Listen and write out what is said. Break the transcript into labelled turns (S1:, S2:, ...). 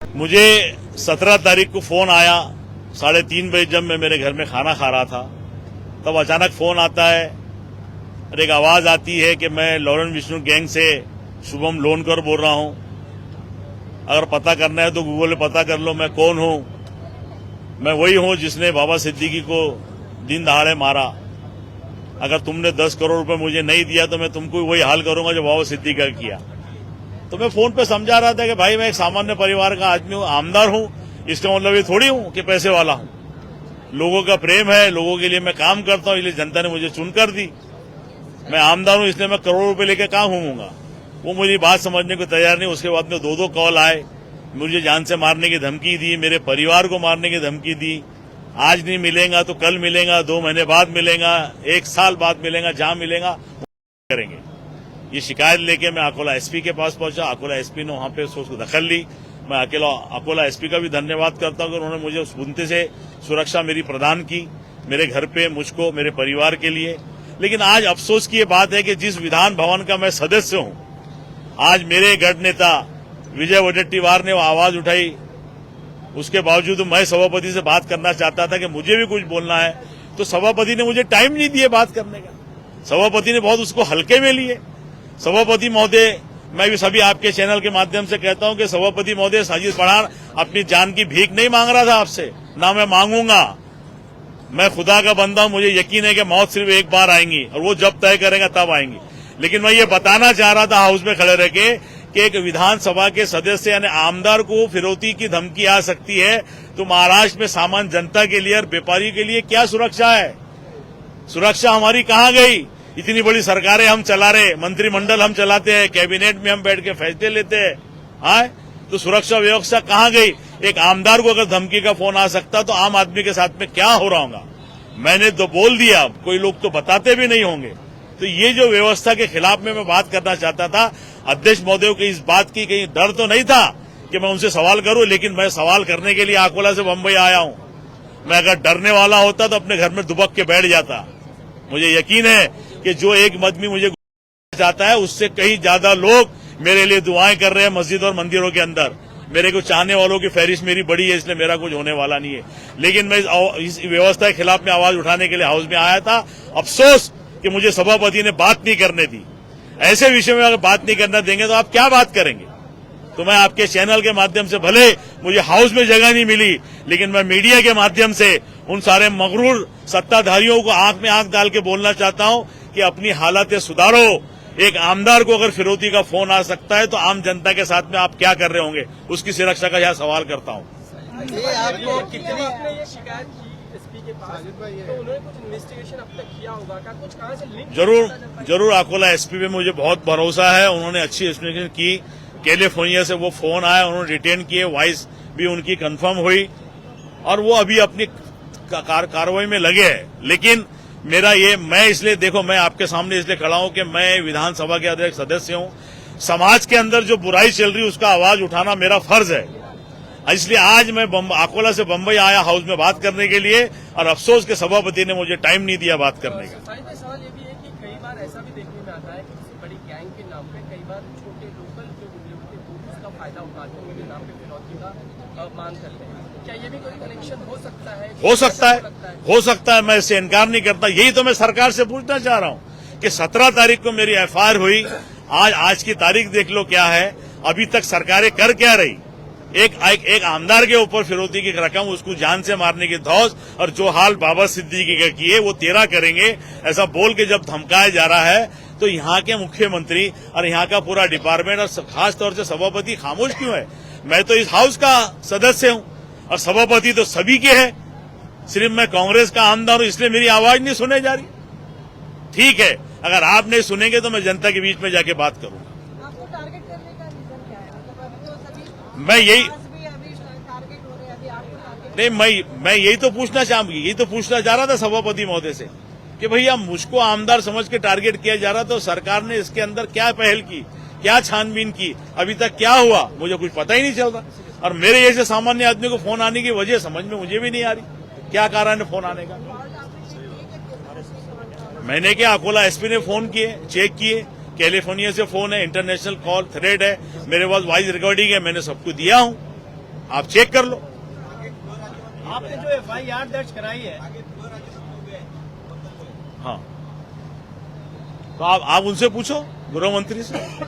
S1: मुझे 17 तारीख को फोन आया 3:30 बजे, जब मैं मेरे घर में खाना खा रहा था तब अचानक फोन आता है और एक आवाज आती है कि मैं लॉरेंस विष्णु गैंग से शुभम लोनकर बोल रहा हूं। अगर पता करना है तो गूगल पे पता कर लो मैं कौन हूं। मैं वही हूं जिसने बाबा सिद्दीकी को दिन दहाड़े मारा। अगर तुमने 10 करोड़ रुपए मुझे नहीं दिया तो मैं तुमको वही हाल करूंगा जो बाबा सिद्दीकी का किया। तो मैं फोन पे समझा रहा था कि भाई मैं एक सामान्य परिवार का आदमी हूं, आमदार हूं। इसका मतलब ये थोड़ी हूं कि पैसे वाला हूं। लोगों का प्रेम है, लोगों के लिए मैं काम करता हूं, इसलिए जनता ने मुझे चुनकर दी। मैं आमदार हूं इसलिए मैं करोड़ों रुपए लेकर कहां घूमूंगा। वो मुझे बात समझने को तैयार नहीं। उसके बाद में 2 कॉल आए, मुझे जान से मारने की धमकी दी, मेरे परिवार को मारने की धमकी दी। आज नहीं मिलेगा तो कल मिलेगा, 2 महीने बाद मिलेगा, 1 साल बाद मिलेगा, जहां मिलेगा करेंगे। ये शिकायत लेके मैं अकोला एसपी के पास पहुंचा। अकोला एसपी ने वहां पे उसको दखल ली। मैं अकोला एसपी का भी धन्यवाद करता हूं कि उन्होंने मुझे उस बुनते से सुरक्षा मेरी प्रदान की, मेरे घर पे, मुझको, मेरे परिवार के लिए। लेकिन आज अफसोस की ये बात है कि जिस विधान भवन का मैं सदस्य हूं, आज मेरे गढ़ नेता विजय वडेट्टीवार ने वो आवाज उठाई। उसके बावजूद मैं सभापति से बात करना चाहता था कि मुझे भी कुछ बोलना है, तो सभापति ने मुझे टाइम नहीं दिया बात करने का। सभापति ने बहुत उसको हल्के में लिए। सभापति महोदय, मैं भी सभी आपके चैनल के माध्यम से कहता हूं कि सभापति महोदय, साजिद पठान अपनी जान की भीख नहीं मांग रहा था आपसे, ना मैं मांगूंगा। मैं खुदा का बंदा हूं, मुझे यकीन है कि मौत सिर्फ एक बार आएंगी और वो जब तय करेगा तब आएंगी। लेकिन मैं ये बताना चाह रहा था हाउस में खड़े रह के कि एक विधानसभा के सदस्य यानी आमदार को फिरौती की धमकी आ सकती है, तो महाराष्ट्र में सामान्य जनता के लिए और व्यापारी के लिए क्या सुरक्षा है? सुरक्षा हमारी कहां गई? इतनी बड़ी सरकारें हम चला रहे, मंत्रिमंडल हम चलाते हैं, कैबिनेट में हम बैठ के फैसले लेते हैं, हाँ? तो सुरक्षा व्यवस्था कहां गई? एक आमदार को अगर धमकी का फोन आ सकता तो आम आदमी के साथ में क्या हो रहा होगा? मैंने तो बोल दिया, कोई लोग तो बताते भी नहीं होंगे। तो ये जो व्यवस्था के खिलाफ में मैं बात करना चाहता था। अध्यक्ष महोदय को इस बात की कहीं डर तो नहीं था कि मैं उनसे सवाल करूं, लेकिन मैं सवाल करने के लिए अकोला से बंबई आया हूं। मैं अगर डरने वाला होता तो अपने घर में दुबक के बैठ जाता। मुझे यकीन है कि जो एक आदमी मुझे चाहता है उससे कहीं ज्यादा लोग मेरे लिए दुआएं कर रहे हैं मस्जिद और मंदिरों के अंदर। मेरे को चाहने वालों की फहरिस्त मेरी बड़ी है, इसलिए मेरा कुछ होने वाला नहीं है। लेकिन मैं इस व्यवस्था के खिलाफ में आवाज उठाने के लिए हाउस में आया था। अफसोस कि मुझे सभापति ने बात नहीं करने दी। ऐसे विषय में अगर बात नहीं करना देंगे तो आप क्या बात करेंगे? तो मैं आपके चैनल के माध्यम से, भले मुझे हाउस में जगह नहीं मिली, लेकिन मैं मीडिया के माध्यम से उन सारे मगरूर सत्ताधारियों को आंख में आंख डाल के बोलना चाहता हूं कि अपनी हालतें सुधारो। एक आमदार को अगर फिरौती का फोन आ सकता है तो आम जनता के साथ में आप क्या कर रहे होंगे, उसकी सुरक्षा का यह सवाल करता हूं।
S2: आपको कितनी ये शिकायत की एसपी के पास, तो उन्होंने कुछ इन्वेस्टिगेशन अब तक किया होगा क्या? कुछ कहां से लिंक?
S1: जरूर अकोला एसपी पे मुझे बहुत भरोसा है। उन्होंने अच्छी इन्वेस्टिगेशन की। कैलिफोर्निया से वो फोन आया, उन्होंने रिटेन किए, वॉइस भी उनकी कंफर्म हुई और वो अभी अपनी कार्रवाई में लगे हैं। लेकिन मेरा ये, मैं इसलिए, देखो, मैं आपके सामने इसलिए खड़ा हूं कि मैं विधानसभा के अध्यक्ष सदस्य हूं। समाज के अंदर जो बुराई चल रही है उसका आवाज उठाना मेरा फर्ज है। इसलिए आज मैं अकोला से बंबई आया हाउस में बात करने के लिए, और अफसोस के सभापति ने मुझे टाइम नहीं दिया बात करने का।
S2: सवाल ये भी है कि कई बार ऐसा भी देखने में आता है कि किसी बड़ी गैंग के नाम पे कई बार छोटे लोकल जो गुंडे होते हैं वो उसका फायदा उठाते हैं, उनके नाम पे फिरौती का मांग करते हैं। क्या ये भी कोई कनेक्शन हो सकता है?
S1: हो सकता है, मैं इससे इनकार नहीं करता। यही तो मैं सरकार से पूछना चाह रहा हूं कि 17 तारीख को मेरी एफआईआर हुई, आज की तारीख देख लो क्या है। अभी तक सरकारें कर क्या रही? एक आमदार के ऊपर फिरौती की रकम, उसको जान से मारने की धौस, और जो हाल बाबा सिद्दीकी के किए वो 13 करेंगे, ऐसा बोल के जब धमकाया जा रहा है, तो यहाँ के मुख्यमंत्री और यहाँ का पूरा डिपार्टमेंट और खास तौर से सभापति खामोश क्यों है? मैं तो इस हाउस का सदस्य हूं और सभापति तो सभी के हैं। सिर्फ मैं कांग्रेस का आमदार हूं इसलिए मेरी आवाज नहीं सुने जा रही। ठीक है, अगर आप नहीं सुनेंगे तो मैं जनता के बीच में जाके बात करूंगा।
S3: आपको टारगेट करने का रीजन क्या है? मतलब अभी तो सभी
S1: मैं यही
S3: टारगेट हो रहे हैं, अभी आपको टारगेट
S1: नहीं, मैं यही तो पूछना चाह रहा था सभापति महोदय से कि भैया मुझको आमदार समझ के टारगेट किया जा रहा, तो सरकार ने इसके अंदर क्या पहल की, क्या छानबीन की, अभी तक क्या हुआ, मुझे कुछ पता ही नहीं चल रहा। और मेरे जैसे सामान्य आदमी को फोन आने की वजह समझ में मुझे भी नहीं आ रही, क्या कारण है फोन आने का। मैंने क्या, अकोला एसपी ने फोन किए, चेक किए, कैलिफोर्निया से फोन है, इंटरनेशनल कॉल थ्रेड है, मेरे पास वॉइस रिकॉर्डिंग है, मैंने सबको दिया हूं। आप चेक कर लो।
S4: आपने जो FIR दर्ज कराई है,
S1: हाँ, तो आप उनसे पूछो, गृह मंत्री से।